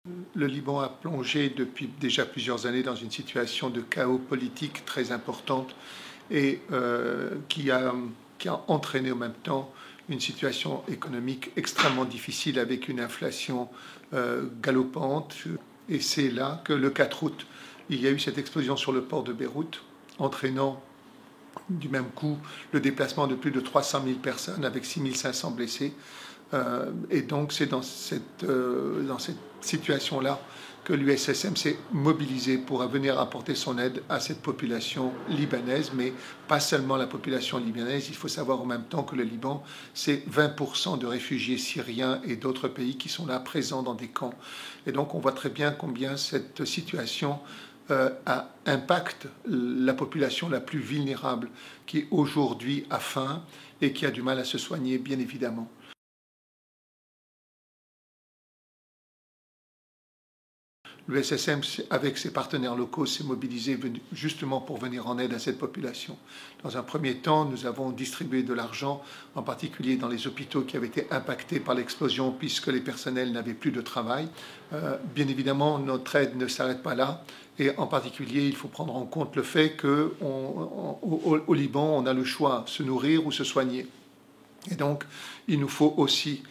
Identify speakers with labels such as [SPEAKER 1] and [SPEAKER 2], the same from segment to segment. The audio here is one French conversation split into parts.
[SPEAKER 1] Le Liban a plongé depuis déjà plusieurs années dans une situation de chaos politique très importante et qui a entraîné en même temps une situation économique extrêmement difficile avec une inflation galopante. Et c'est là que le 4 août, il y a eu cette explosion sur le port de Beyrouth, entraînant du même coup le déplacement de plus de 300 000 personnes avec 6 500 blessés. Et donc c'est dans cette situation-là que l'USSM s'est mobilisé pour venir apporter son aide à cette population libanaise, mais pas seulement la population libanaise. Il faut savoir en même temps que le Liban, c'est 20% de réfugiés syriens et d'autres pays qui sont là présents dans des camps. Et donc on voit très bien combien cette situation impacte la population la plus vulnérable qui aujourd'hui a faim et qui a du mal à se soigner, bien évidemment. L'USSM, avec ses partenaires locaux, s'est mobilisé justement pour venir en aide à cette population. Dans un premier temps, nous avons distribué de l'argent, en particulier dans les hôpitaux qui avaient été impactés par l'explosion, puisque les personnels n'avaient plus de travail. Bien évidemment, notre aide ne s'arrête pas là. Et en particulier, il faut prendre en compte le fait qu'au Liban, on a le choix, se nourrir ou se soigner. Et donc, il nous faut aussi,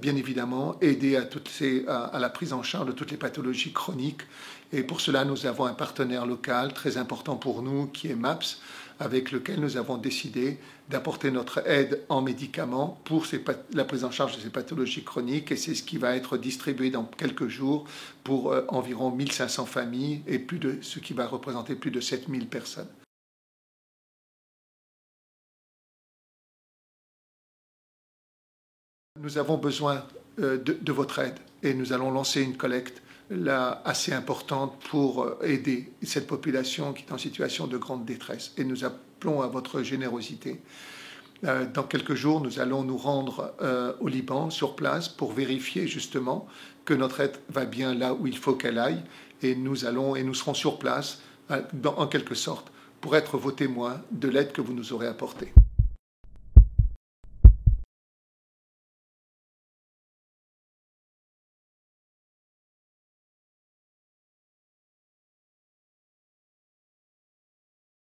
[SPEAKER 1] bien évidemment, aider à la prise en charge de toutes les pathologies chroniques. Et pour cela, nous avons un partenaire local très important pour nous, qui est MAPS, avec lequel nous avons décidé d'apporter notre aide en médicaments pour la prise en charge de ces pathologies chroniques. Et c'est ce qui va être distribué dans quelques jours pour environ 1500 familles et ce qui va représenter plus de 7000 personnes. Nous avons besoin de votre aide et nous allons lancer une collecte là, assez importante pour aider cette population qui est en situation de grande détresse. Et nous appelons à votre générosité. Dans quelques jours, nous allons nous rendre au Liban, sur place, pour vérifier justement que notre aide va bien là où il faut qu'elle aille. Et nous serons sur place, en quelque sorte, pour être vos témoins de l'aide que vous nous aurez apportée.